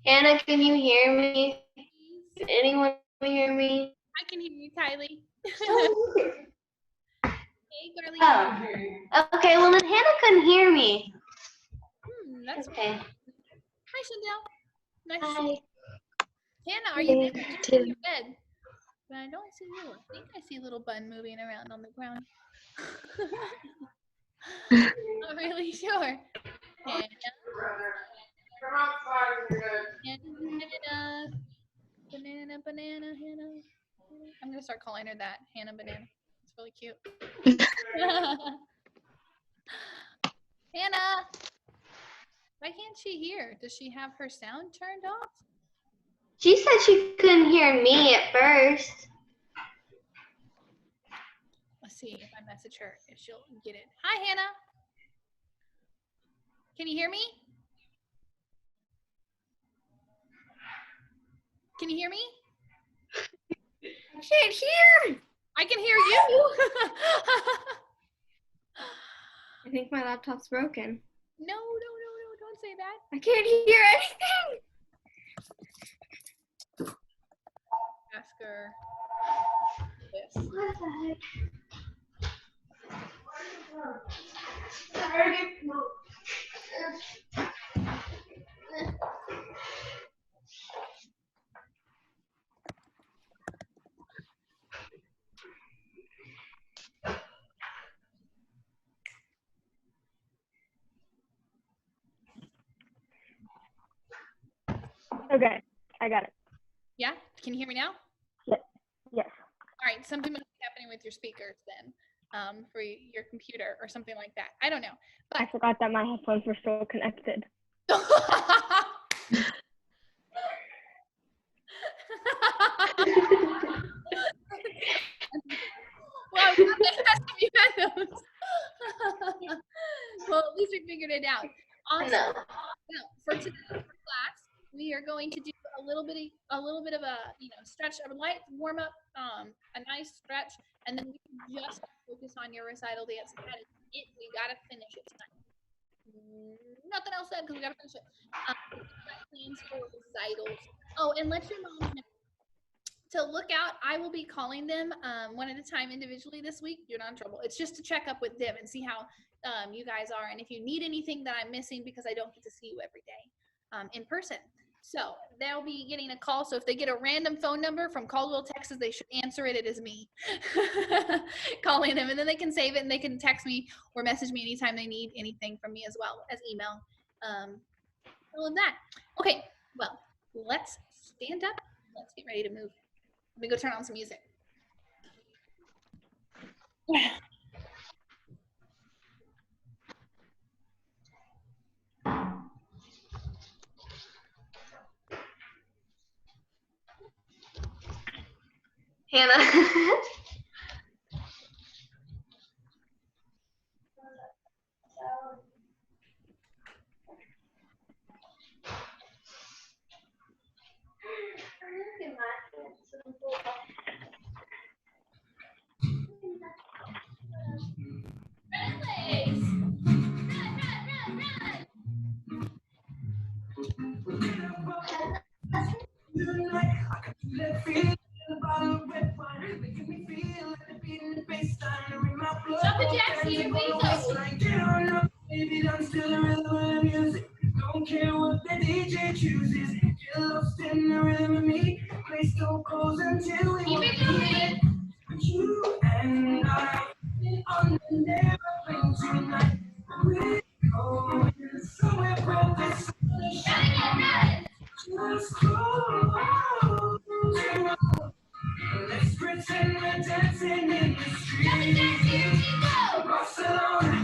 Hannah, can you hear me? Can anyone hear me? I can hear you, Kylie. Hey, girly. Oh, okay. Well, then Hannah couldn't hear me. That's okay. Hi, Chantel. Nice to Hi. see you. Hannah, are you there? Just in your bed. But I don't see you. I think I see a little bun moving around on the ground. Not really sure. Hannah. Banana, banana, Hannah. I'm gonna start calling her that. Hannah Banana. It's really cute. Hannah! Why can't she hear? Does she have her sound turned off? She said she couldn't hear me at first. Let's see if I message her, if she'll get it. Hi, Hannah. Can you hear me? Can you hear me? I can't hear. I can hear you. I think my laptop's broken. No, don't say that. I can't hear anything. Ask her this. What the heck? Okay, I got it. Yeah? Can you hear me now? Yes. All right, something must be happening with your speakers then, for your computer or something like that. I don't know. But I forgot that my headphones were still connected. Well, you had those. Well, at least we figured it out. Awesome. No. Now, for today's class, we are going to do a little bit of a stretch, a light warm up, a nice stretch, and then we can just focus on your recital dance. That is it. We gotta finish it tonight. Nothing else said because we gotta finish it. Plans for recitals. Oh, and let your moms know to look out. I will be calling them one at a time individually this week. You're not in trouble. It's just to check up with them and see how you guys are, and if you need anything that I'm missing because I don't get to see you every day in person. So they'll be getting a call. So if they get a random phone number from Caldwell, Texas, they should answer it. It is me calling them, and then they can save it and they can text me or message me anytime they need anything from me as well as email. All of that. Okay, well, let's stand up. Let's get ready to move. Let me go turn on some music. Hannah. Jump jacks here, we go. Baby, I'm still in rhythm of music. Don't care what the DJ chooses. Get lost in the rhythm of me. Play Stone Cold until we Keep it moving. You and I on the airplane tonight. We're going somewhere where the sun is shining. Just close your eyes. Let's pretend we're dancing in the street. Jump jacks here, we go. Barcelona.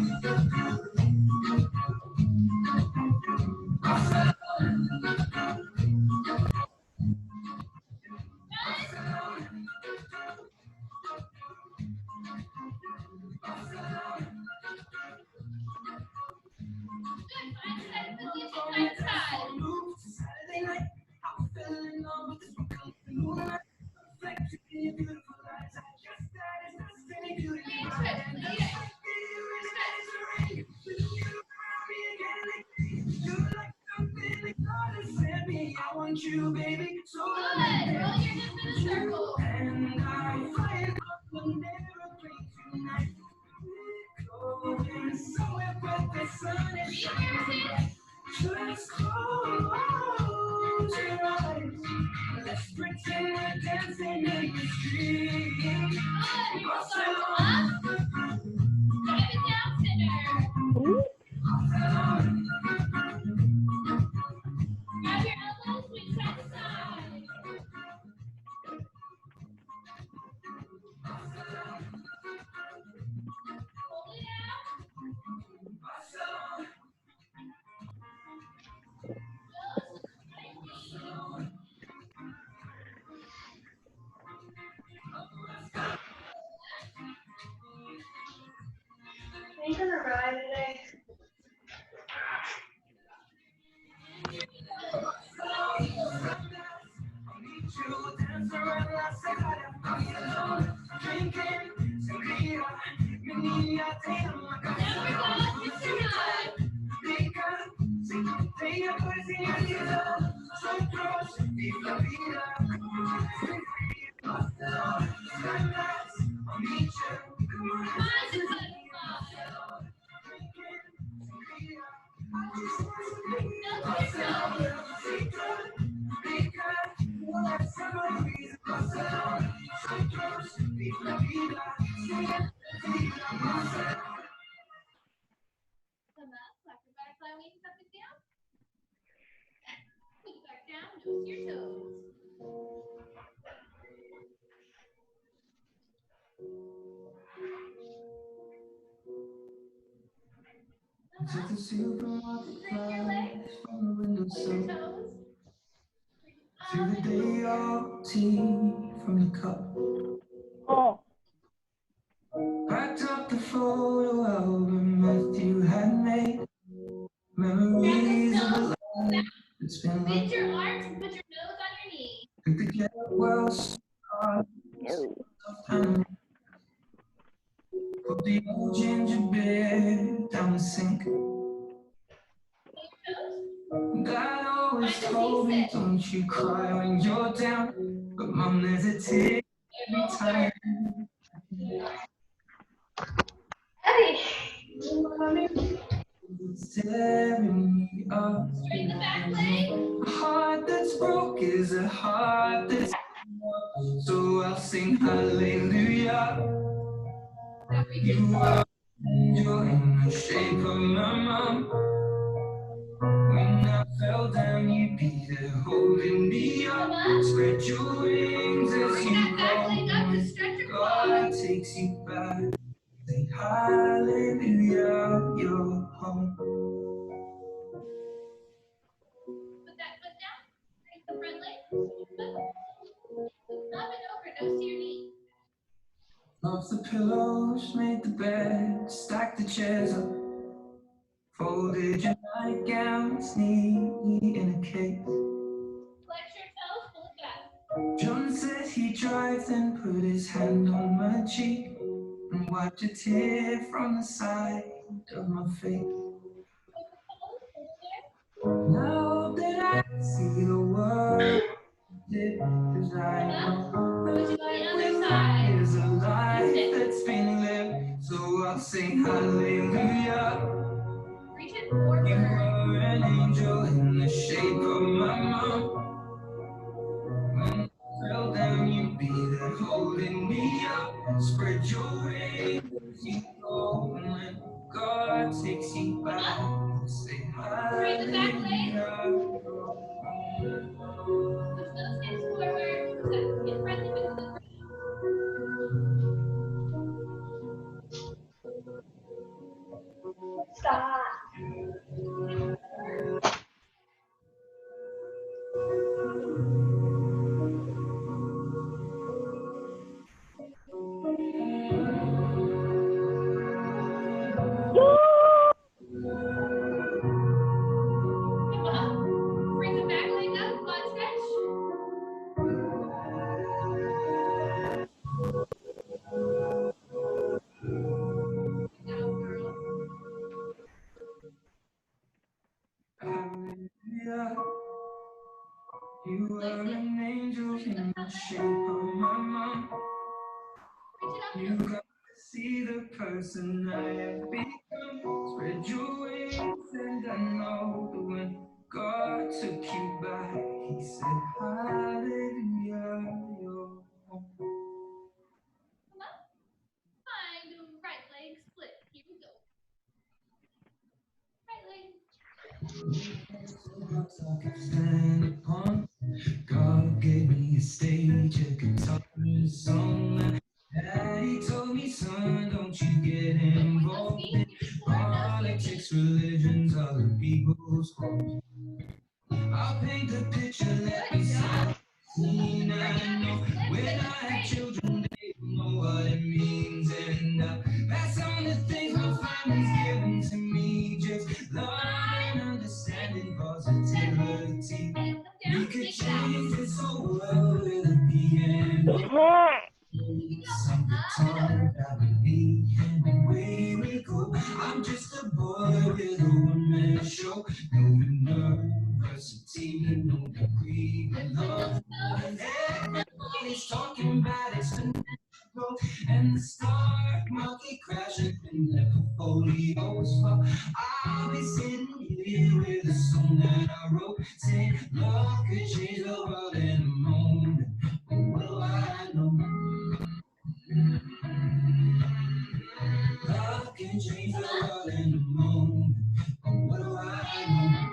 somewhere where the sun is shining. Just close your eyes. Let's pretend we're dancing in the street. Drive it down, center. Ooh. Grab your elbows, swing side to side. Hold it out. Are you gonna ride today? Come up, clap your butterfly wings up and down. Feet back down, nose to your toes. To the supermarket flash from the Your windowsill. toes. To the day of tea from the cup. Oh. Packed up the photo album Matthew had made. Memories of a life that's been Bend left. your arms and put your nose on your knee. Think the get well started. No. Put the old ginger beer down the sink. Dad always told me, don't you cry when you're down. But Mom, there's a tear every time. Eddie. It's tearing me up. Straighten the back leg. A heart that's broke is a heart that's broke. So I'll sing hallelujah. You are an angel in the shape of my mom. When I fell down, you'd be there holding me up. Spread your wings as Bring you that back leg up go. to stretch your God quads. takes you back. Say hallelujah, you're home. Put that foot down. Raise the front leg. Up and over, nose to your knee. Off the pillows, made the bed, stacked the chairs up. Folded your nightgowns neatly in a case. Flex your toes, pull it back. John said he drive, then put his hand on my cheek and wiped a tear from the side of my face. Now that I see the world, cause I know Put you on the other side. is a life that's been lived, so I'll sing hallelujah. Reach it You forward. are an angel in the shape of my mom. When I fell down, you'd be there holding me up. Spread your wings, you go, and when God takes you back, say Straighten the back leg. hallelujah. Push those hips forward. Push that hip press up into the ground. Stop. Come up. Bring the back leg up. Quad stretch. Down, girl. Hallelujah. You are an angel in the shape of my mom. Reach it up. You got the see the person I have become. Spread your wings, and I know that when God took you back, He said, Hallelujah, you're home. Come up. Fine. Do right leg split. Here we go. Right leg. I could stand upon. God gave me a stage, a guitar, and a song. Daddy told me, son, don't you get involved in politics, religions, other people's homes. I'll paint the picture, let me see. I know when I have children, they don't know what it means, and that's on the things my family's given to me. Just love and understanding, positivity. We could change this whole world with a piano. Some guitar that would be, and away we go. I'm just a boy with a one-man show. No university, no degree, but love. Everybody's talking about it's the growth and the stock market crashing and the portfolio's fall. I'll be sitting here with a song that I wrote, saying love could change the world in a moment. But what do I know? Love can change the world in a moment. But what do I know?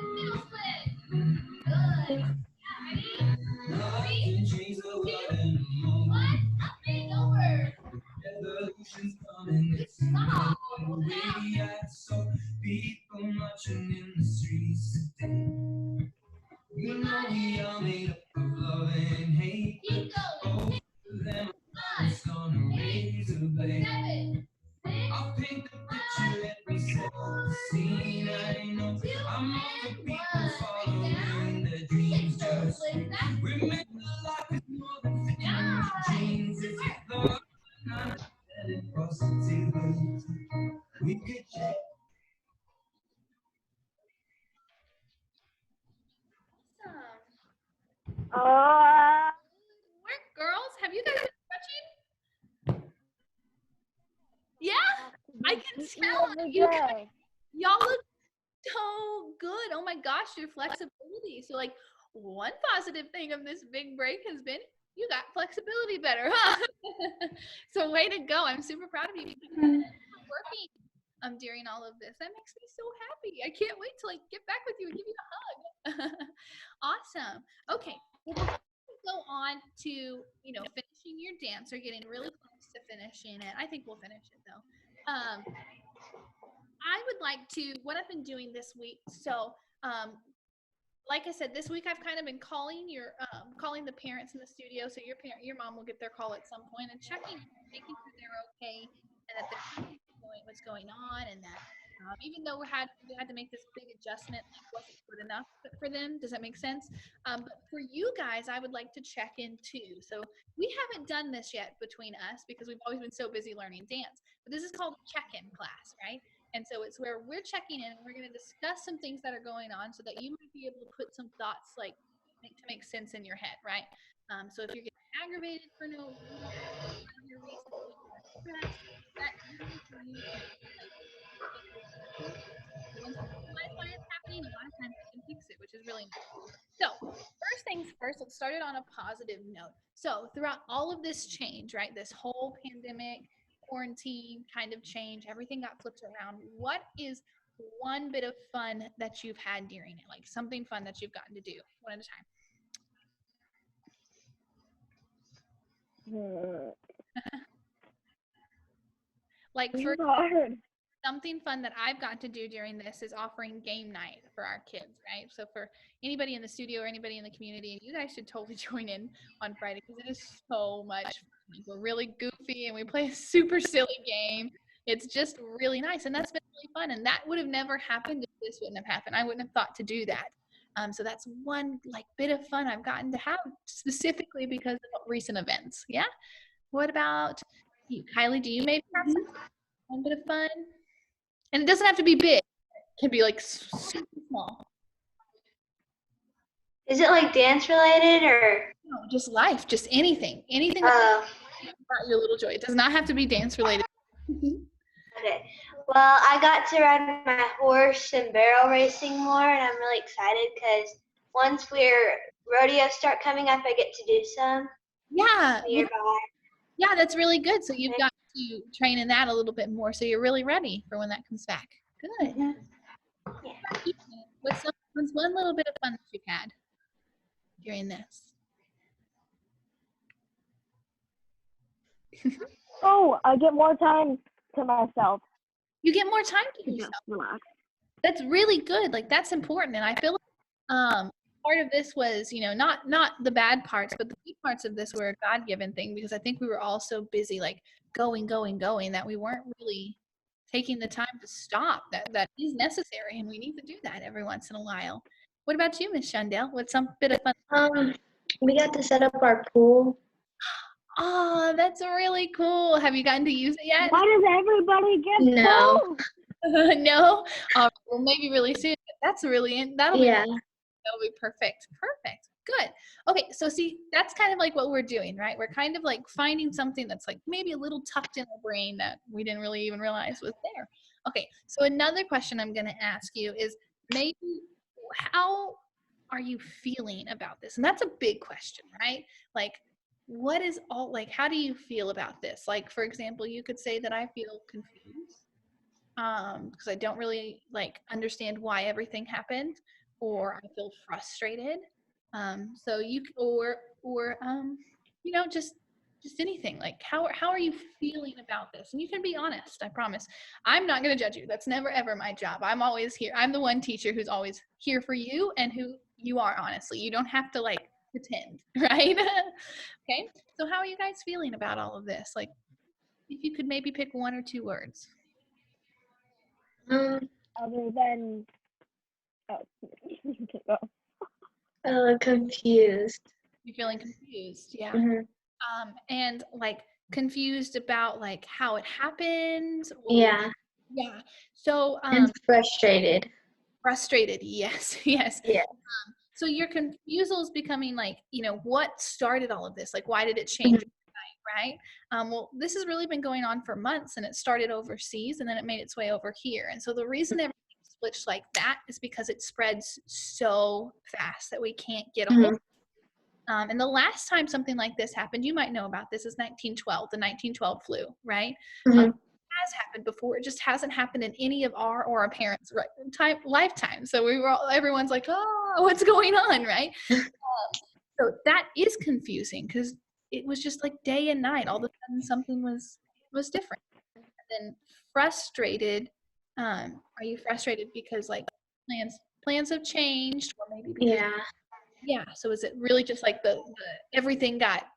Love can change the world in a moment. Revolution's coming, it's not way I saw people marching in the streets today. You know we are made up of love and hate, but both of them are just on a razor blade. I'll paint the picture every single scene I know. I'm all the people following their dreams. Just remember life is more than fitting jeans. It's love and positivity. We could change. Awesome. Work, girls. Have you guys been stretching? Yeah, I can tell. You guys, y'all look so good. Oh my gosh, your flexibility. So like one positive thing of this big break has been you got flexibility better, huh? So way to go. I'm super proud of you. Working during all of this. That makes me so happy. I can't wait to like get back with you and give you a hug. Awesome. Okay. Well, before we go on to, finishing your dance or getting really close to finishing it. I think we'll finish it though. I would like to, what I've been doing this week. So, like I said, this week I've kind of been calling calling the parents in the studio. So your mom will get their call at some point and checking, making sure they're okay and that they're knowing what's going on, and that even though we had to make this big adjustment, it wasn't good enough for them. Does that make sense? But for you guys, I would like to check in too. So we haven't done this yet between us because we've always been so busy learning dance. But this is called check-in class, right? And so it's where we're checking in and we're going to discuss some things that are going on so that you might be able to put some thoughts to make sense in your head, right? So if you're getting aggravated for no reason, that usually for you, once you realize why it's happening, a lot of times you can fix it, which is really nice. So first things first, let's start it on a positive note. So throughout all of this change, right, this whole pandemic, quarantine kind of change, everything got flipped around. What is one bit of fun that you've had during it? Like something fun that you've gotten to do one at a time. Like for something fun that I've got to do during this is offering game night for our kids, right? So for anybody in the studio or anybody in the community, you guys should totally join in on Friday because it is so much fun. We're really goofy and we play a super silly game. It's just really nice, and that's been really fun, and that would have never happened if this wouldn't have happened. I wouldn't have thought to do that. So that's one bit of fun I've gotten to have specifically because of recent events. Yeah. What about you, Kylie? Do you maybe have one bit of fun? And it doesn't have to be big. It can be like super small. Is it like dance related or? No, just life, just anything. Anything about your little joy. It does not have to be dance related. Okay. Well, I got to ride my horse and barrel racing more, and I'm really excited because once rodeos start coming up, I get to do some Yeah, well, nearby. yeah, that's really good. So you've Okay. got to train in that a little bit more, so you're really ready for when that comes back. Good. Mhm. What's one little bit of fun that you've had during this? Oh, I get more time to myself. You get more time to To yourself. just relax. That's really good. Like that's important, and I feel like part of this was, not the bad parts, but the good parts of this were a God-given thing because I think we were all so busy, like going, that we weren't really taking the time to stop. That is necessary, and we need to do that every once in a while. What about you, Miss Shundell? What's some bit of fun? We got to set up our pool. Oh, that's really cool. Have you gotten to use it yet? Why does everybody get No. food? No. Well, maybe really soon. That's really that'll be perfect. Perfect. Good. Okay, so see, that's kind of like what we're doing, right? We're kind of like finding something that's like maybe a little tucked in our brain that we didn't really even realize was there. Okay, so another question I'm going to ask you is maybe how are you feeling about this? And that's a big question, right? Like, how do you feel about this? Like, for example, you could say that I feel confused because I don't really like understand why everything happened, or I feel frustrated. So just anything. Like how are you feeling about this? And you can be honest. I promise. I'm not going to judge you. That's never ever my job. I'm always here. I'm the one teacher who's always here for you and who you are. Honestly, you don't have to like pretend, right? Okay. So how are you guys feeling about all of this? Like, if you could maybe pick one or two words. Other than Confused. You're feeling confused, yeah. Mhm. And like confused about like how it happened. Yeah. Yeah. So And frustrated. frustrated. Yes. Yes. Yeah. So your confusal is becoming like, what started all of this? Like, why did it change Mhm. overnight, right? Well, this has really been going on for months, and it started overseas, and then it made its way over here. And so the reason everything switched like that is because it spreads so fast that we can't get a hold. Mhm. And the last time something like this happened, you might know about this, is 1912, the 1912 flu, right? Mhm. It has happened before. It just hasn't happened in any of our or our parents' lifetime. So everyone's like, oh, what's going on, right? So that is confusing because it was just like day and night. All of a sudden, something was different. And then frustrated. Are you frustrated because like plans have changed, or maybe because Yeah. yeah? So is it really just like the everything got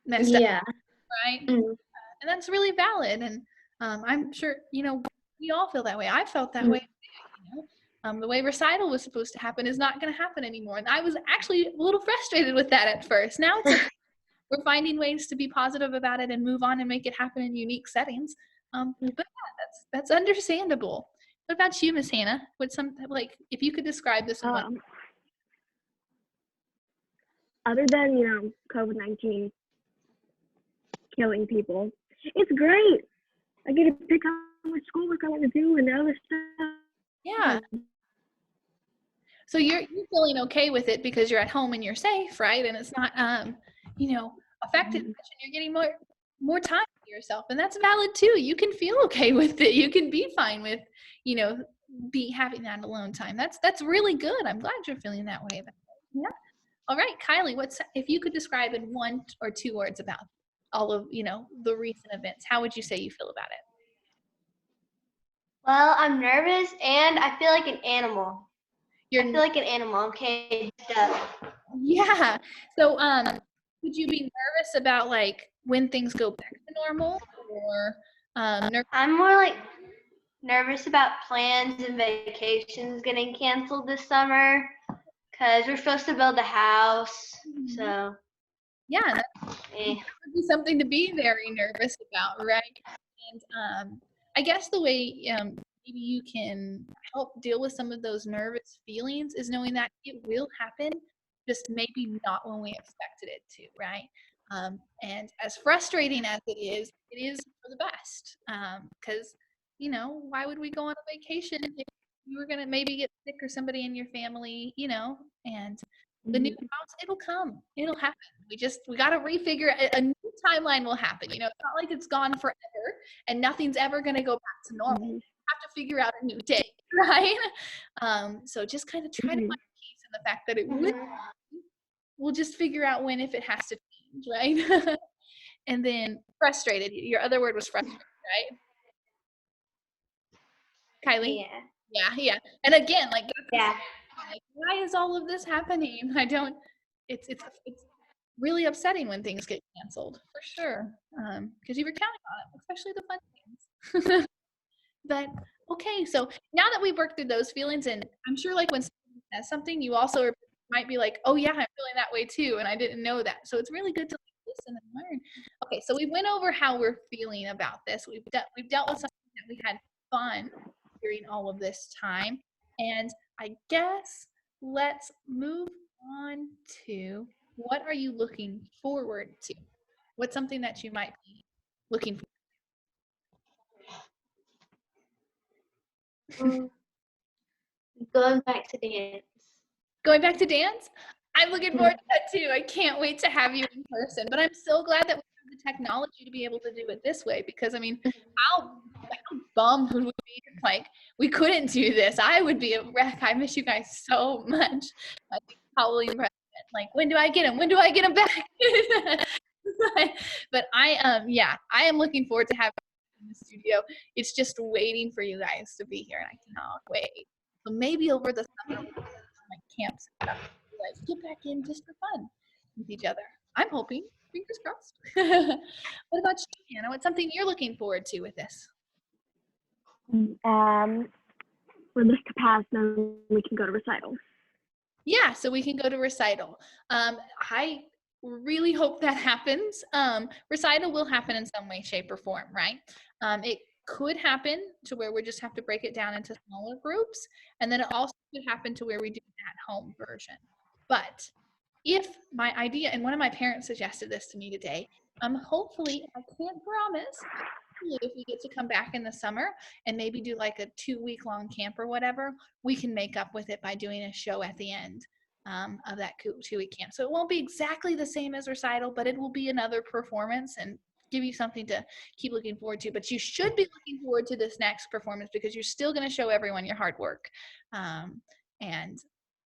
messed up, Yeah. right? Mhm. And that's really valid. And I'm sure we all feel that way. I felt that Mhm. way. The way recital was supposed to happen is not going to happen anymore, and I was actually a little frustrated with that at first. Now it's okay. We're finding ways to be positive about it and move on and make it happen in unique settings. But yeah, that's understandable. What about you, Miss Hannah? What's some like if you could describe this in one? Other than COVID-19 killing people, it's great. I get to pick out what schoolwork I want to do and other stuff. Yeah. So you're feeling okay with it because you're at home and you're safe, right? And it's not affected much, and you're getting more time to yourself, and that's valid too. You can feel okay with it. You can be fine with having that alone time. That's really good. I'm glad you're feeling that way. Yeah. All right, Kylie, if you could describe in one or two words about all of the recent events, how would you say you feel about it? Well, I'm nervous and I feel like an animal. You're I feel like an animal. I'm caged up. Yeah. So, would you be nervous about like when things go back to normal, or I'm more like nervous about plans and vacations getting canceled this summer because we're supposed to build a house. So, yeah, that eh. would be something to be very nervous about, right? And I guess the way maybe you can help deal with some of those nervous feelings is knowing that it will happen, just maybe not when we expected it to, right? And as frustrating as it is for the best. Because, you know, why would we go on a vacation if you were going to maybe get sick or somebody in your family, you know, and the new house, it'll come, it'll happen. We got to refigure a new timeline will happen. You know, it's not like it's gone forever and nothing's ever going to go back to normal. You have to figure out a new day, right? So just kind of try to find peace in the fact that it will. We'll just figure out when, if it has to change, right? And then frustrated. Your other word was frustrated, right? Kylie? Yeah. And again, like, why is all of this happening? It's really upsetting when things get canceled, for sure. Because you were counting on it, especially the fun things. But okay, so now that we've worked through those feelings, and I'm sure like when someone says something, you also might be like, oh yeah, I'm feeling that way too, and I didn't know that. So it's really good to listen and learn. Okay, so we went over how we're feeling about this. We've dealt with something that we had fun during all of this time, and I guess let's move on to what are you looking forward to? What's something that you might be looking for? Going back to dance. Going back to dance? I'm looking forward to that too. I can't wait to have you in person. But I'm so glad that we have the technology to be able to do it this way, because I mean, how bummed would we be if like we couldn't do this? I would be a wreck. I miss you guys so much. I think probably like, when do I get him? When do I get him back? But I am looking forward to having you in the studio. It's just waiting for you guys to be here, and I cannot wait. So maybe over the summer, like camps, like get back in just for fun with each other. I'm hoping, fingers crossed. What about you, Hannah? What's something you're looking forward to with this? For this to pass, then we can go to recital. Yeah, so we can go to recital. I really hope that happens. Recital will happen in some way, shape, or form, right? It could happen to where we just have to break it down into smaller groups, and then it also could happen to where we do an at-home version. But if my idea, and one of my parents suggested this to me today, hopefully, I can't promise, if we get to come back in the summer and maybe do like a 2-week-long camp or whatever, we can make up with it by doing a show at the end of that 2-week camp. So it won't be exactly the same as recital, but it will be another performance and give you something to keep looking forward to. But you should be looking forward to this next performance because you're still going to show everyone your hard work. And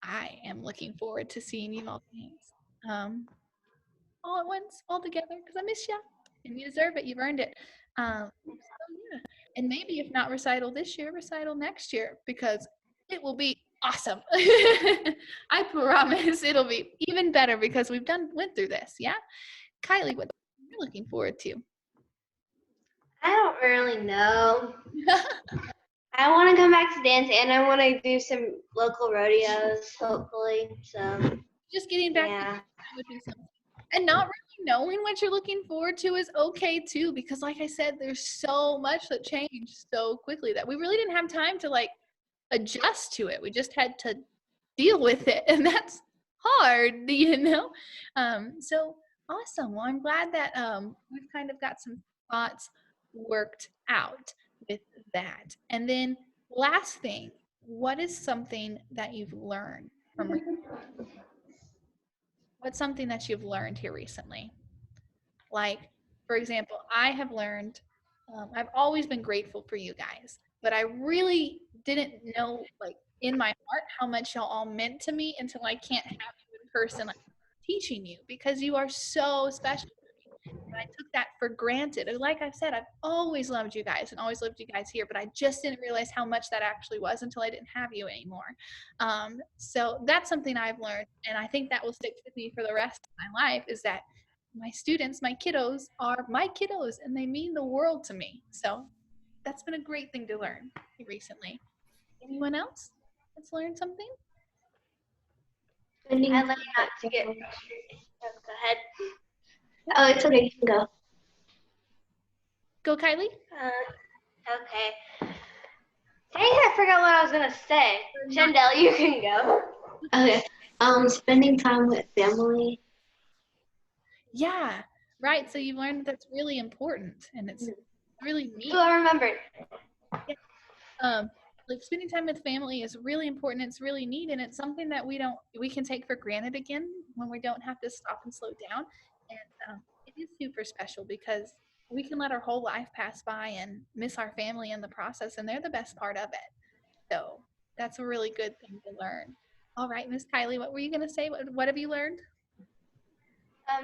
I am looking forward to seeing you all dance all at once, all together, because I miss you and you deserve it. You've earned it. So yeah, and maybe if not recital this year, recital next year, because it will be awesome. I promise it'll be even better because we've went through this. Yeah, Kylie, what are you looking forward to? I don't really know. I want to come back to dance, and I want to do some local rodeos, hopefully. So just getting back yeah. would be something. And not really knowing what you're looking forward to is okay too, because like I said, there's so much that changed so quickly that we really didn't have time to like adjust to it. We just had to deal with it, and that's hard, you know? So awesome. Well, I'm glad that we've kind of got some thoughts worked out with that. And then last thing, what is something that you've learned from what's something that you've learned here recently? Like, for example, I have learned, I've always been grateful for you guys, but I really didn't know, like, in my heart how much y'all all meant to me until I can't have you in person, like, teaching you, because you are so special to me. And I took that for granted. And like I've said, I've always loved you guys and always loved you guys here, but I just didn't realize how much that actually was until I didn't have you anymore. So that's something I've learned, and I think that will stick with me for the rest of my life, is that my students, my kiddos, are my kiddos, and they mean the world to me. So that's been a great thing to learn recently. Anyone else that's learned something? I learned not to get. Oh, go ahead. Oh, it's okay. You can go. Go, Kylie. Okay. Dang, I forgot what I was gonna say. Chandel, you can go. Okay. Spending time with family. Yeah, Right. So you've learned that's really important, and it's really neat. So I remembered. Like spending time with family is really important. It's really neat, and it's something that we can take for granted again when we don't have to stop and slow down. And it is super special because we can let our whole life pass by and miss our family in the process, and they're the best part of it. So that's a really good thing to learn. All right, Miss Kylie, what were you going to say? What have you learned?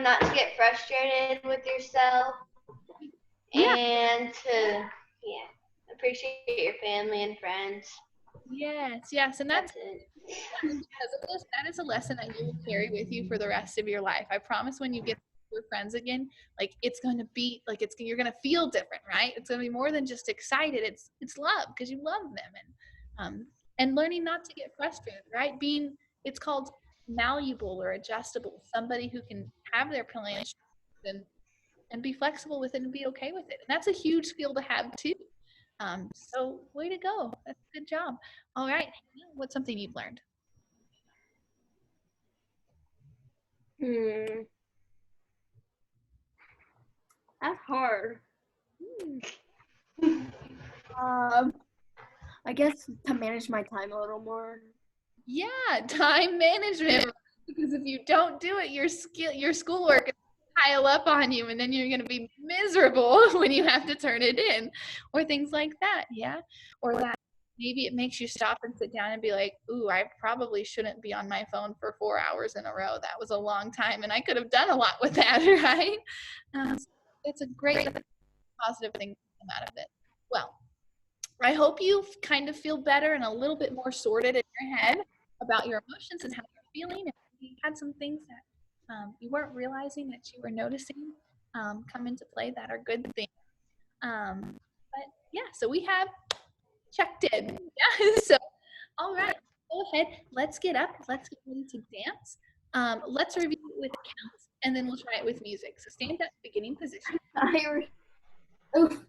Not to get frustrated with yourself. Yeah. And to appreciate your family and friends. Yes, and that's it. because of this, that is a lesson that you will carry with you for the rest of your life. I promise when you get your friends again, like it's going to be like you're going to feel different, right? It's going to be more than just excited. It's love because you love them, and learning not to get frustrated, right? It's called malleable or adjustable. Somebody who can have their plans and be flexible with it and be okay with it. And that's a huge skill to have too. So way to go. That's a good job. All right. What's something you've learned? That's hard. I guess to manage my time a little more. Yeah, time management. Because if you don't do it, your schoolwork is pile up on you, and then you're going to be miserable when you have to turn it in, or things like that. Yeah, or that maybe it makes you stop and sit down and be like, "Ooh, I probably shouldn't be on my phone for 4 hours in a row. That was a long time, and I could have done a lot with that." Right? It's a great positive thing to come out of it. Well, I hope you kind of feel better and a little bit more sorted in your head about your emotions and how you're feeling. And you had some things that you weren't realizing that you were noticing come into play that are good things. But yeah, so we have checked in. Yeah. So, all right, go ahead. Let's get up. Let's get ready to dance. Let's review it with counts, and then we'll try it with music. So stand up, beginning position. Oof.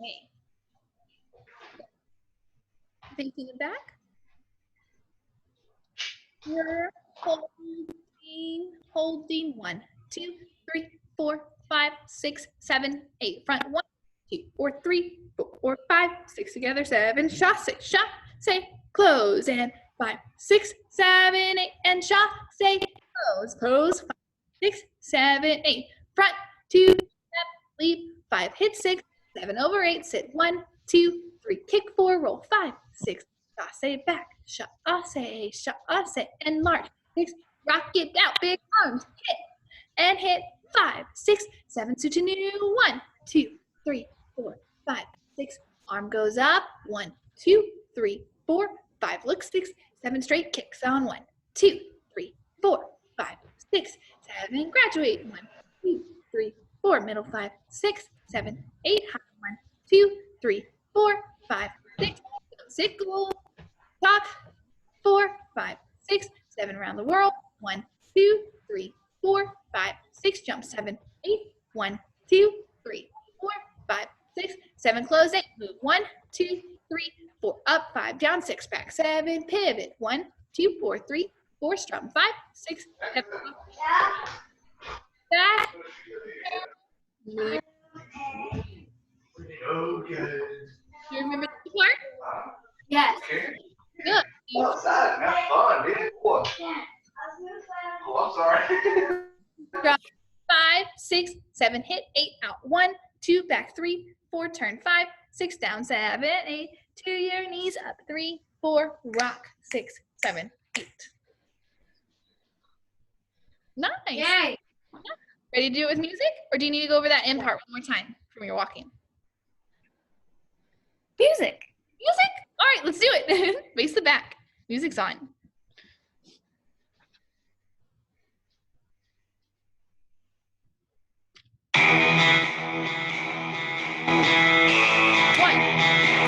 Okay. Facing the back. We're holding 1, 2, 3, 4, 5, 6, 7, 8. Front 1, 2, or 3, 4, 5, 6 together. 7. Shot, say, close. And 5, 6, 7, 8. And shot, say, close. Pose. 5, 6, 7, 8. Front 2, step, leap. 5, hit 6. 7 over 8. Sit 1, 2, 3. Kick 4. Roll 5, 6. Say back, shot, and march. 6, rock it out, big arms, hit, and hit. 5, 6, 7, switch a new. 1, 2, 3, 4, 5, 6. Arm goes up. 1, 2, 3, 4, 5. Look, 6, 7 straight kicks on. 1, 2, 3, 4, 5, 6, 7. Graduate. 1, 2, 3, 4. Middle 5, 6, 7, 8. High 1, 2, 3, 4, 5, 6. Sickle. Talk. 4, 5, 6, 7 around the world. 1, 2, 3, 4, 5, 6. Jump 7, 8. 1, 2, 3, 4, 5, 6, 7. Close 8. Move 1, 2, 3, 4. Up 5. Down 6. Back 7. Pivot. 1, 2, 4, 3, 4. Strum 5, 6, 7. Back. Okay. You remember the part? Yes. Good. Outside, have fun, dude. What? Oh, I'm sorry. Drop 5, 6, 7, hit 8 out. 1, 2, back 3, 4, turn 5, 6, down 7, 8, to your knees up 3, 4, rock 6, 7, 8. Nice. Yay. Ready to do it with music, or do you need to go over that end part one more time from your walking? Music. Music? All right, let's do it. Face the back. Music's on. One,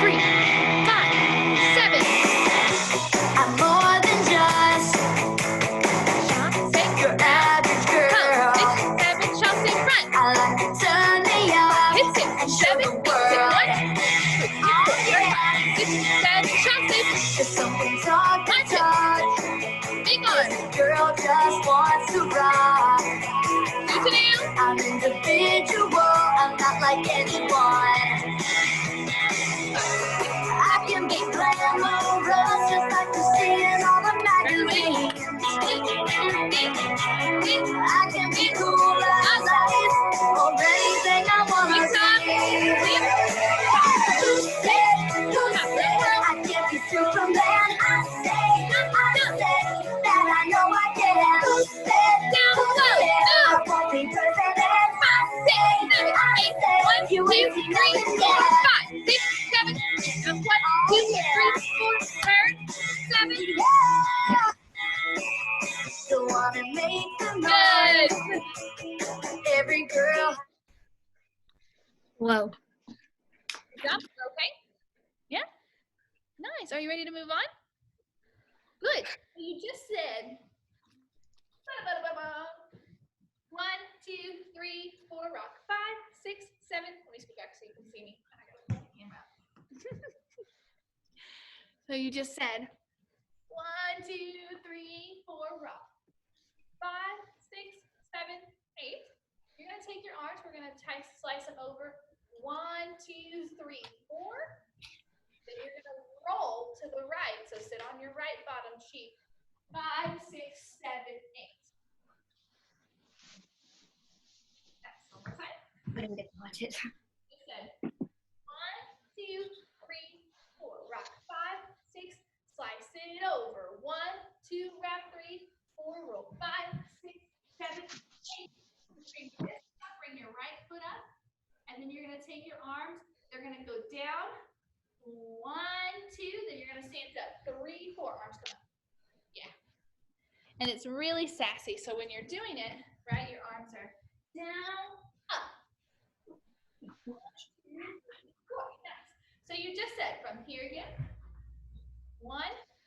3, 5, 7. I'm more than just Shot, say, your average girl. come. 6, 7, shot, say, front. I like to turn me on Hit 6, and show 7, the sit world. 1, Big arms. Girl just wants to rock. Two to down. I'm individual, I'm not like anyone. I can be glamorous, just like you see in all the magazines. I can be cool as ice, or anything I wanna Big time. be. Who said I can't be Superman? I say that I know I can. Who said I won't be president? I say you ain't seen nothing yet. 5, 6, 7, 8. 1, 2, 3, 4, 5, 6, 7. So wanna make the Good. noise. Every girl. Whoa. Good job. Okay. Yeah. Nice. Are you ready to move on? Good. So you just said 1, 2, 3, 4, rock. 5, 6, 7. Let me scoot back so you can see me. I gotta put the camera up. So you just said 1, 2, 3, 4, rock. 5, 6, 7, 8. You're gonna take your arms. We're gonna slice them over. 1, 2, 3, 4. Then you're gonna roll to the right. So sit on your right bottom cheek. 5, 6, 7, 8. That's one more time. I'm gonna watch it. You said 1, 2, 3, 4. Rock. 5, 6. Slice it over. 1, 2. Wrap 3, 4. Roll. 5, 6, 7, 8. Bring this up. Bring your right foot up, and then you're gonna take your arms. They're gonna go down. 1, 2. Then you're gonna stand up. 3, 4. Arms come up. Yeah. And it's really sassy. So when you're doing it, right, your arms are down, up. 1, 2, 3, 4. Nice. So you just said from here again. 1,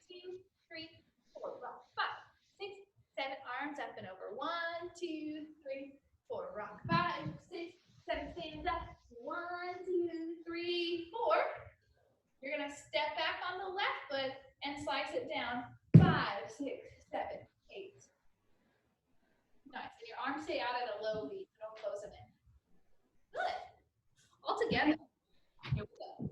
2, 3, 4. Rock. 5, 6, 7. Arms up and over. 1, 2, 3, 4. Rock. 5, 6, 7. Stand up. 1, 2, 3, 4. You're gonna step back on the left foot and slice it down. 5, 6, 7, 8. Nice. And your arms stay out at a low V. Don't close them in. Good. All together. Here we go.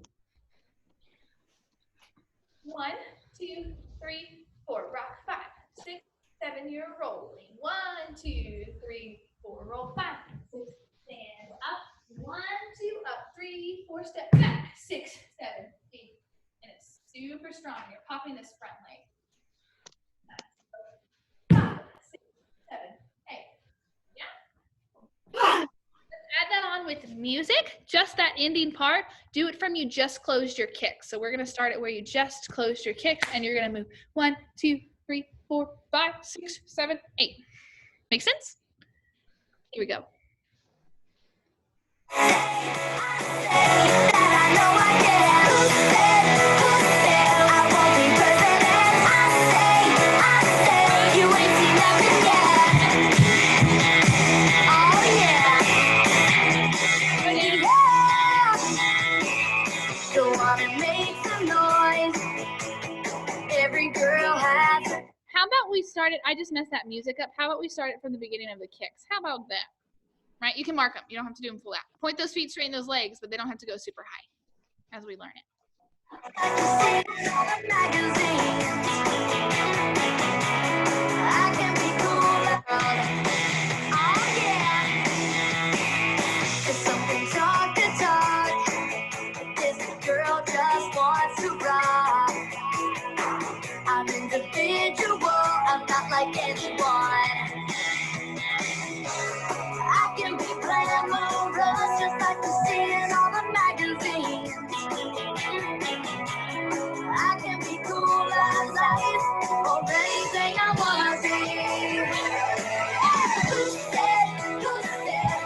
1, 2, 3, 4. Rock. 5, 6, 7. You're rolling. 1, 2, 3, 4. Roll. 5, 6. Stand up. 1, 2. Up. 3, 4. Step back. 6, 7, 8. And it's super strong. You're popping this front leg. Nice. 5, 6, 7, 8. Yeah. Let's add that on with music. Just that ending part. Do it from you just closed your kicks. So we're gonna start it where you just closed your kicks, and you're gonna move 1, 2, 3, 4, 5, 6, 7, 8. Make sense? Here we go. How about we start it? I just messed that music up. How about we start it from the beginning of the kicks? How about that? Right? You can mark them. You don't have to do them full out. Point those feet, straighten those legs, but they don't have to go super high as we learn it. I'm individual, I'm not like anyone. I can be glamorous, just like you see in all the magazines. I can be cool as ice, or anything I wanna be. Who said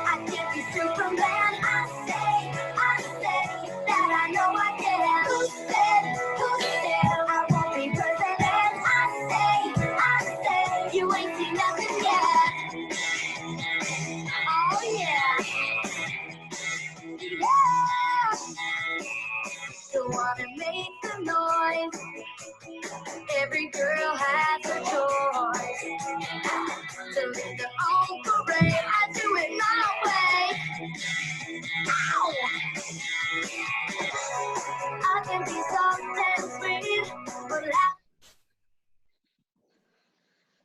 I can't be Superman? I say that I know I can. Who said I won't be president? I say you ain't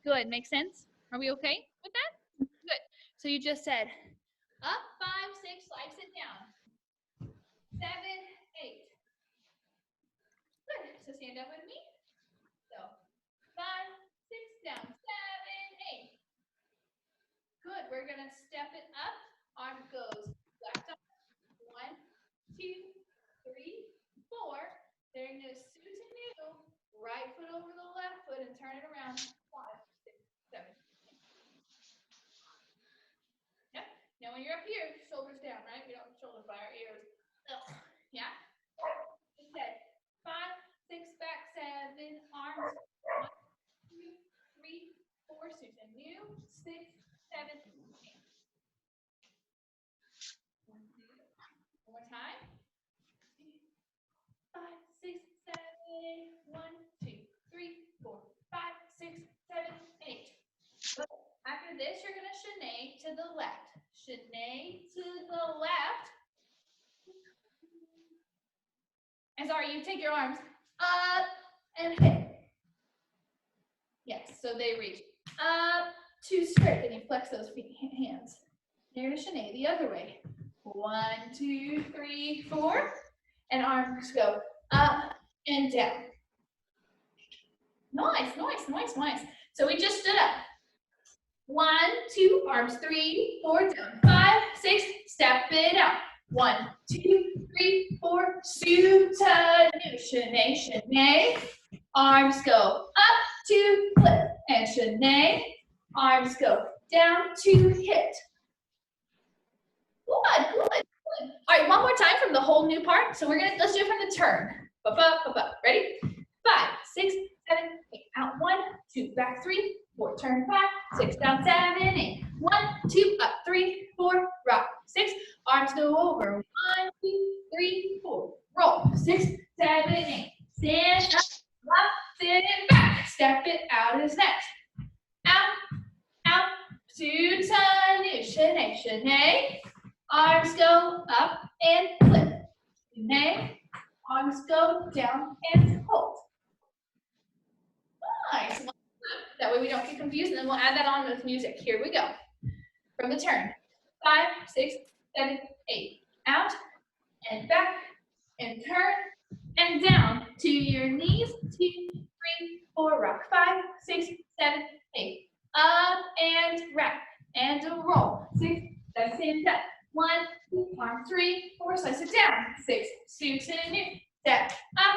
Good. Makes sense? Are we okay with that? Good. So you just said up 5, 6, slide, sit down. 7, 8. Good. So stand up with me. So 5, 6, down. 7, 8. Good. We're gonna step it up. Arm goes left arm. 1, 2, 3, 4. Then you're gonna suit to new. Right foot over the left foot and turn it around. 5, 6, 7. Yep. Now when you're up here, shoulders down, right? We don't have shoulders by our ears. Ugh. Yeah. Just said 5, 6, back, 7. Arms. 1, 2, 3, 4. Suit to new. 6, 7, 8. One more time. 5, 6, 7, 1, 2, 3, 4, 5, 6, 7, 8. After this, you're going to chenille to the left. Chenille to the left. And sorry, you take your arms up and hit. Yes, so they reach up to straight, and you flex those hands. You're going to chenille the other way. 1, 2, 3, 4. And arms go up and down. Nice, nice, nice, nice. So we just stood up. 1, 2, arms 3, 4, down. 5, 6, step it out. 1, 2, 3, 4, suit to new. Chenille, chenille. Arms go up to flip and chenille. Arms go down to hit. Good, good, good. All right, one more time from the whole new part. So let's do it from the turn. Up, up, up, up. Ready? 5, 6, 7, 8. Out 1, 2, back 3, 4, turn 5, 6, down 7, 8. 1, 2, up 3, 4, rock 6. Arms go over. 1, 2, 3, 4. Roll 6, 7, 8. Stand up, left, sit it back. Step it out is next. Out, out, two to new. Chenille, chenille. Arms go up and flip. Chenille. Arms go down and hold. Nice. That way we don't get confused, and then we'll add that on with music. Here we go. From the turn. 5, 6, 7, 8. Out and back and turn and down to your knees. 2, 3, 4. Rock. 5, 6, 7, 8. Up and wrap and a roll. 6, 7, stand up. 1, 2, arm 3, 4. Slice it down. 6, suit to new. Step up,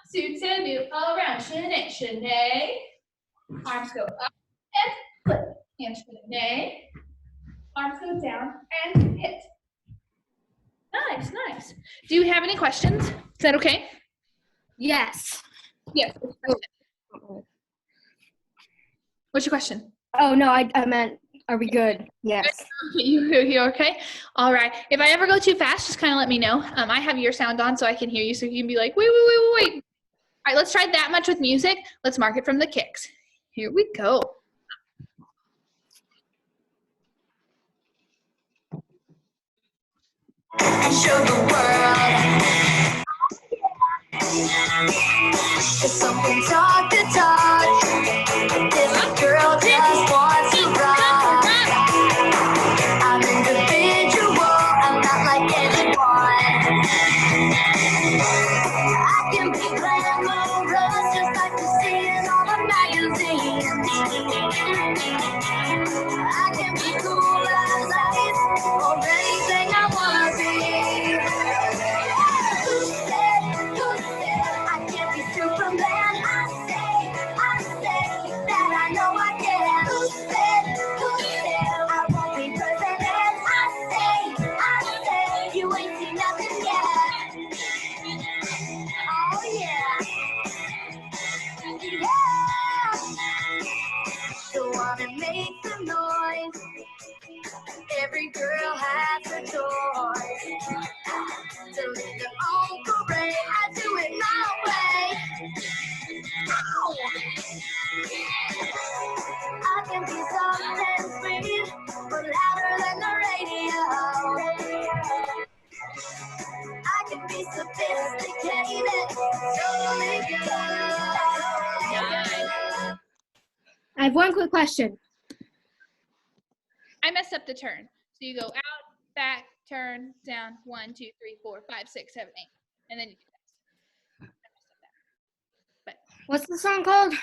suit to new. Around. Chenille, chenille. Arms go up and flip. And chenille. Arms go down and hit. Nice, nice. Do you have any questions? Is that okay? Yes. Yes. What's your question? Oh, no, I meant, are we good? Yes. You okay? All right. If I ever go too fast, just kind of let me know. I have your sound on so I can hear you, so you can be like, wait. All right, let's try that much with music. Let's mark it from the kicks. Here we go. And show the world. If someone talk the talk, this girl just wants to rock. I'm individual, I'm not like anyone. I can be glamorous, just like you see in all the magazines. I can be cool as ice, or anything I wanna be. Who said I can't be Superman? I say that I know I can. Who said I won't be president? I say you ain't seen nothing yet. Oh yeah. So wanna make some noise. Every girl has a choice to live their own parade. I do it my way. Ow. I can be soft and sweet, but louder than the radio. I can be sophisticated, totally good. I have one quick question. I messed up the turn. So you go out, back, turn, down, 1, 2, 3, 4, 5, 6, 7, 8. And then you do this. I messed up that. What's the song called?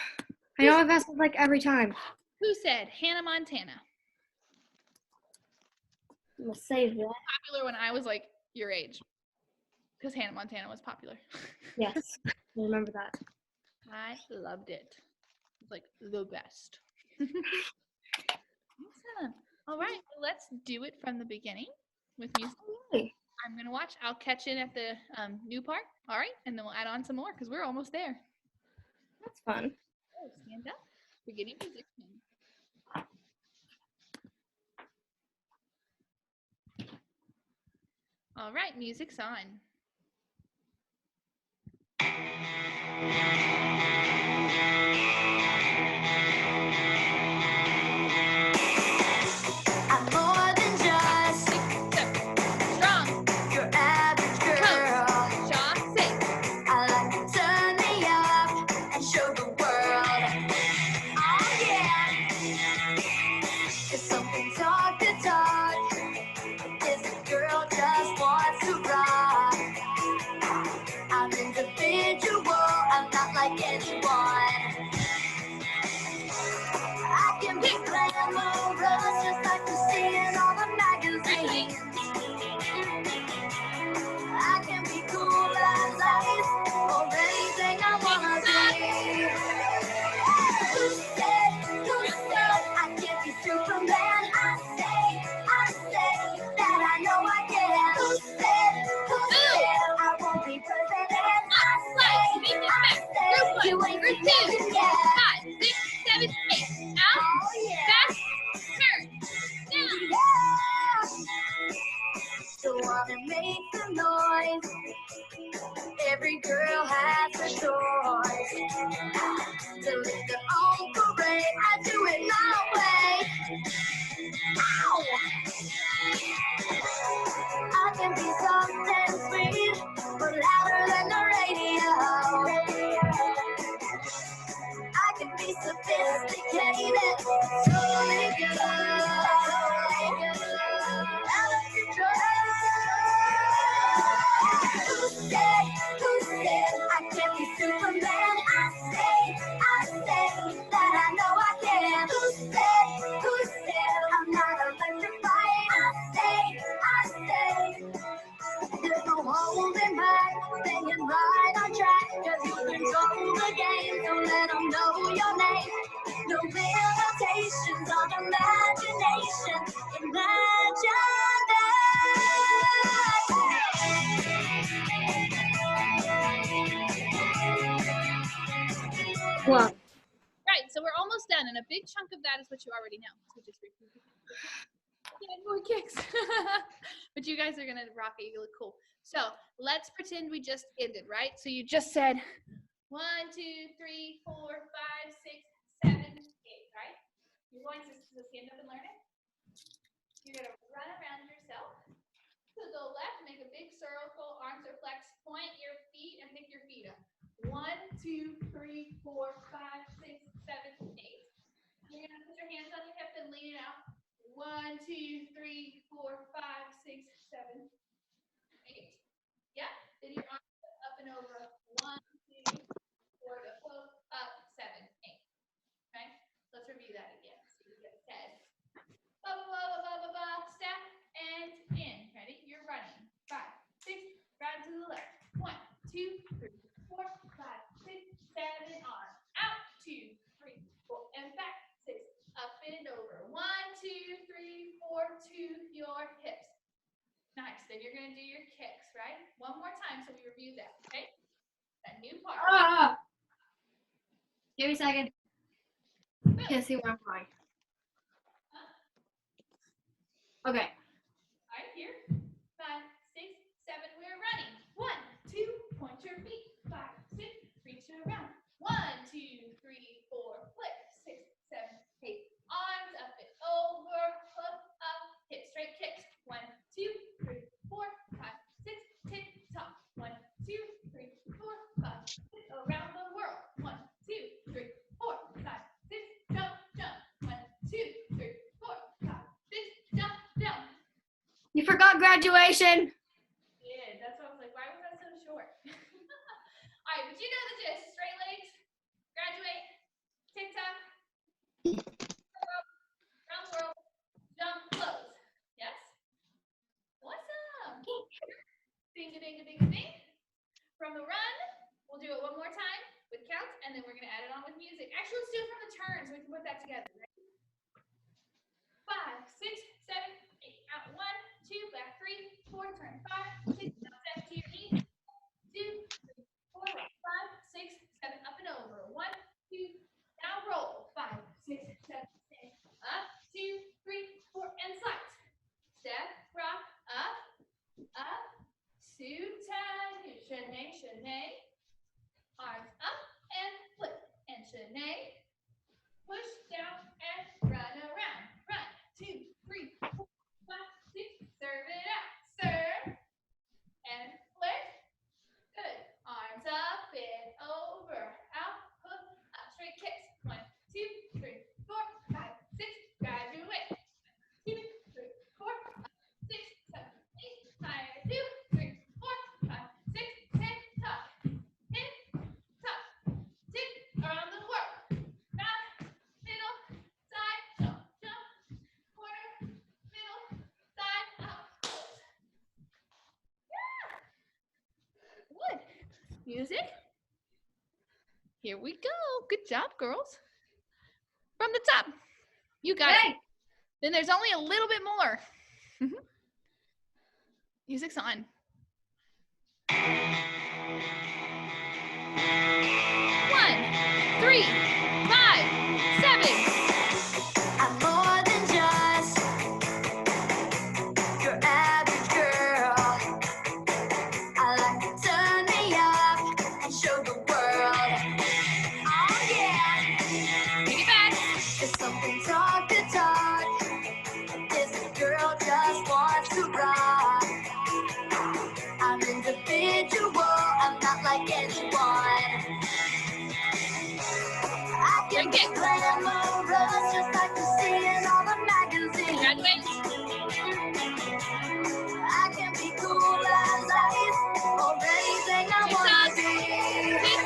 I know I've asked it like every time. Who said Hannah Montana? I'm gonna save that. Popular when I was like your age. Because Hannah Montana was popular. Yes, I remember that. I loved it. It's like the best. Awesome. All right, let's do it from the beginning with music. Okay. I'm gonna watch. I'll catch in at the new part. All right, and then we'll add on some more because we're almost there. That's fun. Oh, stand up. Beginning position. All right, music's on. I'm more than just Strong. your average girl. Jaw, say. I like to turn me up and show the world. Oh yeah. It's something talk to talk. This girl just wants to rock. I'm individual. I'm not like anyone. I can be glamorous just like you see in all the magazines. I can be cool as ice or anything I wanna be. Who said I can't be Superman? I say that I know I can. Who said I won't be president? I say you ain't Group 2, together yet. 5, 6, 7, 8. Out, Oh yeah. back, turn, down. So wanna make some noise. Every girl has a choice. To lead their own parade, I do it my way. Ow! I can be soft and sweet, but louder than the radio. I can be sophisticated, totally good. Out of control. Who said I can't be Superman? I say that I know I can. Who said I'm not electrified? I say there's no holding back, staying right on track. 'Cause you control the game, so let them know your name. No limitations on imagination. Imagine that. Well, Right, so we're almost done, and a big chunk of that is what you already know. So just repeat it. Yeah, more kicks. But you guys are gonna rock it. You look cool. So let's pretend we just ended, right? So you just said 1, 2, 3, 4, 5, 6, 7, 8, right? You're going to stand up and learn it. You're gonna run around yourself. To the left, make a big circle, arms are flexed, point your feet and pick your feet up. 1, 2, 3, 4, 5, 6, 7, 8. You're gonna put your hands on your hip and lean it out. 1, 2, 3, 4, 5, 6, 7, 8. Yeah. Then your arms up and over. 1, 2, 4, to close, up, 7, 8. Okay. Let's review that again. So you get 10. Ba ba ba ba ba ba. Step and in. Ready? You're running. 5, 6. Round to the left. 1, 2, 3, 4, 5, 6, 7. Arm out. 2, 3, 4, and back. 6. Up and over. 1, 2, 3, 4 to your hips. Nice. Then you're gonna do your kicks, right? One more time so we review that. Okay. That new part. give me a second. Can't see where I'm going. Okay. All right, here. 5, 6, 7. We're running. 1, 2. Point your feet. 5, 6. Reach around. 1, 2, 3, 4. Flip. 6, 7, 8. Arms up and over. Hook up. Hip straight kicks. 1, 2, 3, 4, 5, 6. Tick tock. 1, 2, 3, 4, 5, 6. Around the world. 1, 2, 3, 4, 5, 6. Jump, forgot graduation. Yeah, that's why I was like, why was that so short? All right, but you know the gist. Straight legs, graduate, tick-tock, round the world, jump, close. Yes? Awesome. Ding-a-ding-a-ding-a-ding. From the run, we'll do it one more time with counts, and then we're going to add it on with music. Actually, let's do it from the turn so we can put that together. Right? 5, 6, 7, 8. Out 1, 2, back 3, 4, turn 5, 6, down 7 to your knees. 2, 3, 4, 5, 6, 7, up and over. 1, 2, now roll. 5, 6, 7, 8. Up, 2, 3, 4, and slides. Step, rock, up, up. Suit tight, Shanae, Shanae. Arms up and flip, and Shanae. Push down and run around. Run, 2, 3, 4, 5, 6. Serve it out. Serve and flip. Good. Arms up and over. Out, hook, up. Straight kicks. 1, 2, 3, 4, 5, 6. Graduate. 2, 3, 4, 5, 6, 7, 8. Higher. 2, 3, 4, 5, 6, 10. Tuck. In. Tuck. Tick. Around the world. Back. Middle. Side. Jump. Jump. Corner. Middle. Side. Up. Yeah. Good. Music. Here we go. Good job, girls. From the top. You got it. Then there's only a little bit more. Music's on. 1, 3, 5, 7. I'm more than just your average girl. I like to turn me up and show the world. Oh yeah, Take it back. there's something talk to talk. This girl just wants to rock. I'm individual, I'm not like anyone. I can be glamorous just like you see in all the magazines. Graduate. I can be cool as ice or anything I wanna be. Tick.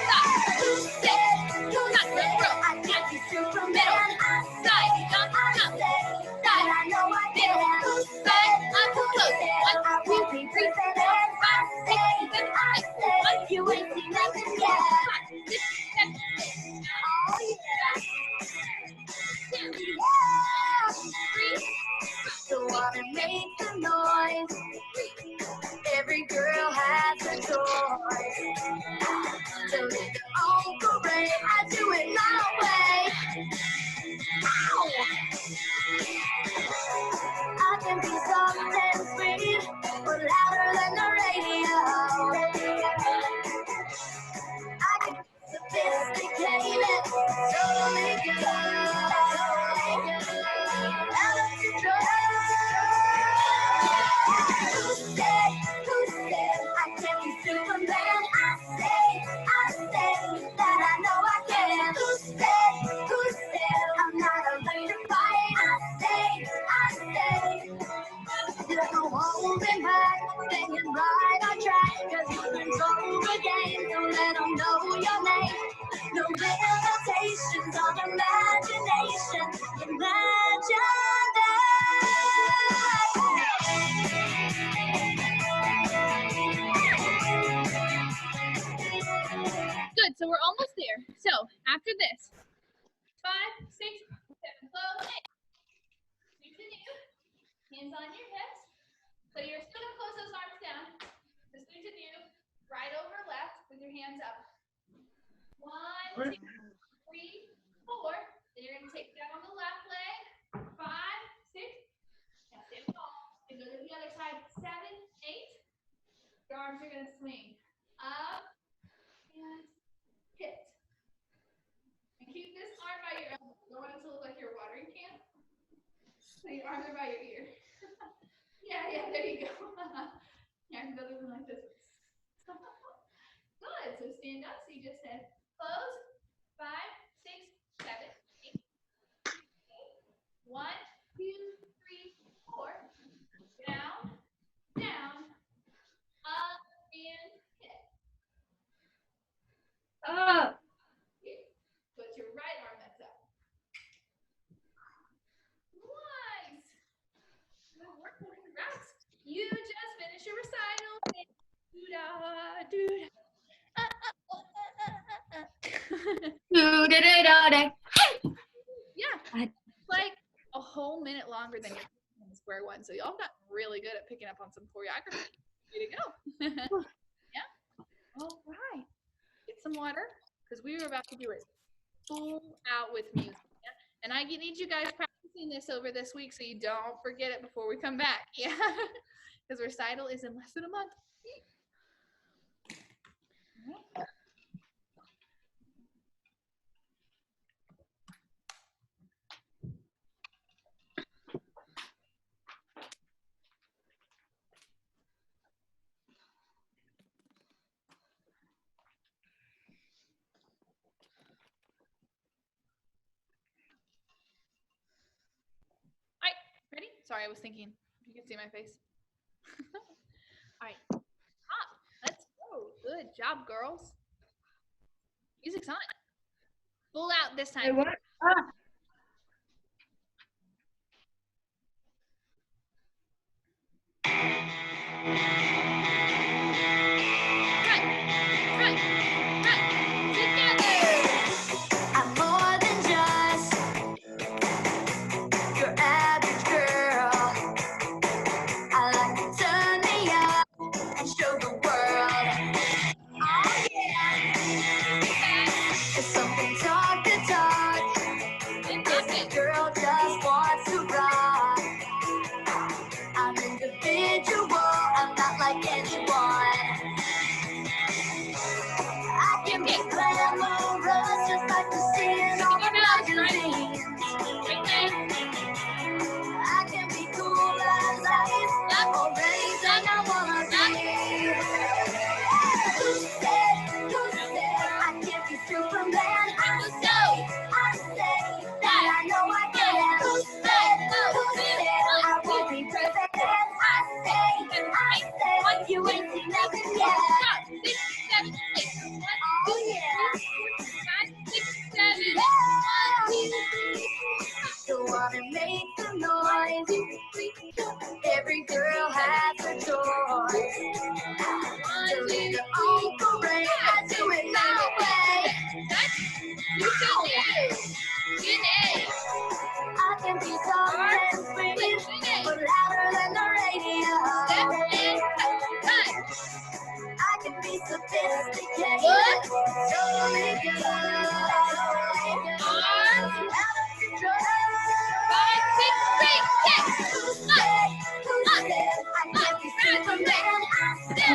Stop. Who said, who Stop. said Roll. I can't be Superman? Middle. I Side. said, Jump. I Jump. said that I know I can. Who said, Up. who Close. said 1, I 2, won't be 3, 4, president? 5, I 6, 7, 8. said you ain't seen nothing yet. 5, 6, 7, 8. Oh yeah. 2, Yeah. 3, So wanna make some noise. Every girl has a choice. So in your own parade, I do it my way. Ow. I can be soft and sweet, but louder than the radio. I can be sophisticated, totally good. Out of control. Who said I can't be Superman? I say that I know I can. Who said I'm not afraid to fight? I say there's no holding back, staying right on track, 'cause you control the game, so let them know your name. No limitations on imagination, imagine that. Good. So we're almost there. So after this, 5, 6, 7, close. Continue. Hands on your hips. So you're still gonna close those arms down. Just continue. Right over left with your hands up. 1, 2, 3, 4. Then you're gonna take down on the left leg. 5, 6. Now stand tall. And go to the other side. 7, 8. Your arms are gonna swing up and hit. And keep this arm by your elbow. You don't want it to look like your watering can. So your arms are by your ear. Yeah, there you go. Yeah, I can go like this. Good. So stand up. So you just said close. 5, 6, 7, 8. 1, 2, 3, 4. Down. a whole minute longer than your square one. So y'all got really good at picking up on some choreography. Way to go. Yeah. All right. Get some water because we were about to do it full out with music. Yeah? And I need you guys practicing this over this week so you don't forget it before we come back. Yeah. Because recital is in less than a month. Ready? Sorry, I was thinking. You can see my face. All right. Hop. Let's go. Good job, girls. Music's on. Full out this time. Hey, what? Ah. Run. Together. I'm more than just your average girl. I like to turn me up and show the world. Oh yeah, it's something talk to talk. This girl just wants to rock. I'm individual, I'm not like anyone. I can be glamorous, just like you see in all the magazines. I can be cool as ice, or anything I wanna be. Who said I can't be Superman? I say that I know I can. Who said I won't be perfect? I say you ain't seen nothing yet. Oh yeah. So wanna make some noise. Every girl has a choice. To lead their own parade. I do it my way. I can be soft and sweet, but louder than the radio. I can be sophisticated, totally good. Out of control. Who said I can't be Superman? I say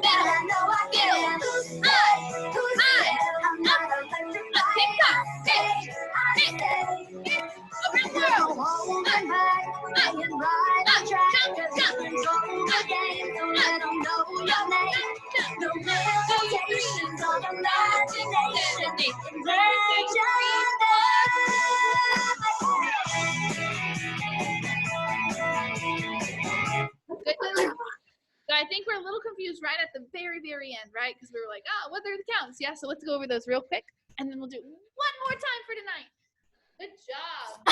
that I know I can. Who said I'm not electrified? I say no holding back, being right on track. 'Cause you control the game, so let 'em know your name. No limitations on imagination. Good. So I think we're a little confused right at the very, very end, right? Because we were like, oh, what are the counts? Yeah, so let's go over those real quick. And then we'll do one more time for tonight. Good job.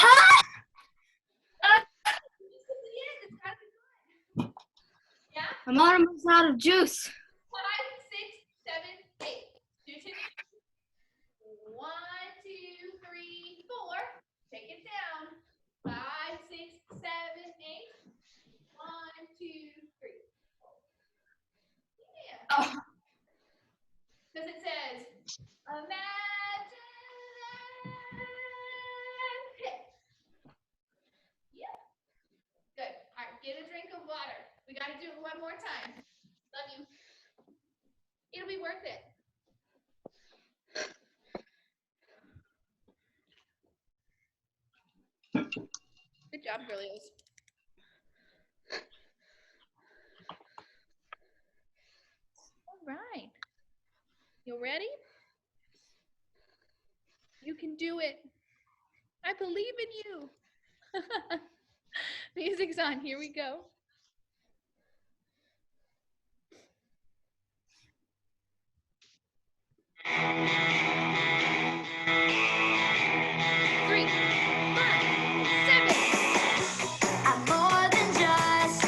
Yeah? I'm almost out of juice. 5, 6, 7, 8. 2, 2, 1, 2, 3, 4. Take it down. 5, 6, 7, 8. 1, 2, 3. Yeah. Oh. Because it says, imagine it. Yeah. Good. All right, get a drink of water. We got to do it one more time. Love you. It'll be worth it. Good job, girlies. All right. You ready? You can do it. I believe in you. Music's on. Here we go. Three, 5, 7. I'm more than just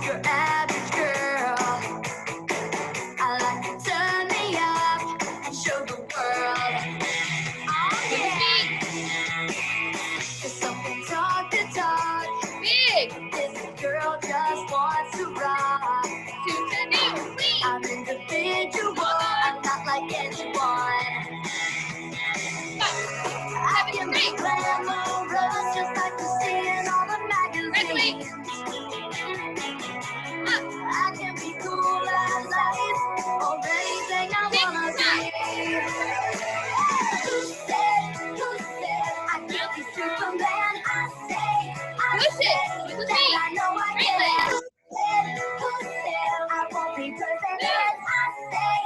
your average girl. I like to turn me up and show the world. Oh yeah. Great. Glamorous, just like you see in all the magazines. I can be cool as ice, or anything I wanna be. Who said I can't be Superman? I Push say it. Keep the that feet. I know I Great can. legs. Who said I won't be perfect? I say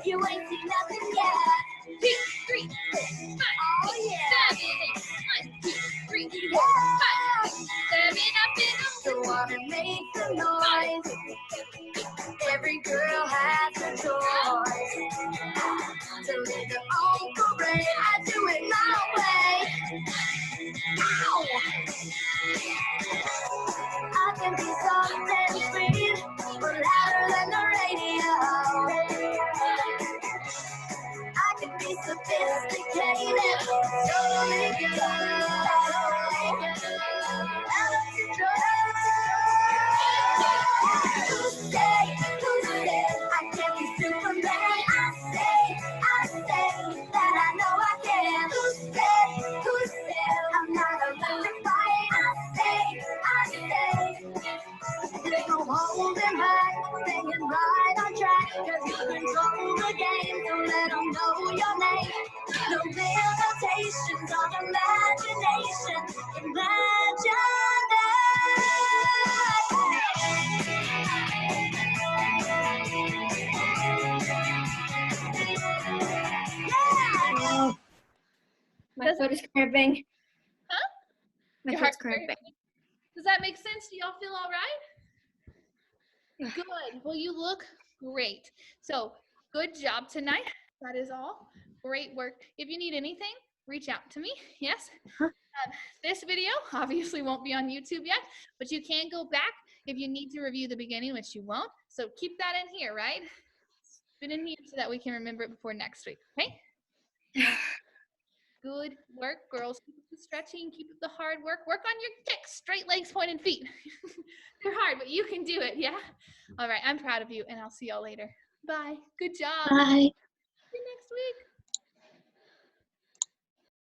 you ain't seen nothing yet. 2, 3, 4, 5, Oh 6, yeah. 7, 8. 1, 2, 3, 4, Yeah. 5, 6, 7, up and up. So wanna make some noise. Every girl has a choice to live their own parade. I do it my way. Ow! I can be soft and sweet, but louder than the radio. I can be sophisticated, totally good, out of control. Who said I can't be Superman? I say that I know I can. Who said I'm not electrified? I say, there's no holding back, staying right on track, 'cause you control the game, so let them know your name. No limitations on imagination, imagine yeah. My foot is cramping. Huh? My Your foot's heart's very cramping. Does that make sense? Do y'all feel all right? Yeah. Good. Well, you look great. So, good job tonight. That is all. Great work. If you need anything, reach out to me. Yes. This video obviously won't be on YouTube yet, but you can go back if you need to review the beginning, which you won't. So keep that in here, right? Put it in here so that we can remember it before next week. Okay. Good work, girls. Keep up the stretching, keep up the hard work. Work on your kicks, straight legs, pointed feet. They're hard, but you can do it, yeah? All right, I'm proud of you, and I'll see y'all later. Bye. Good job. Bye. See you next week.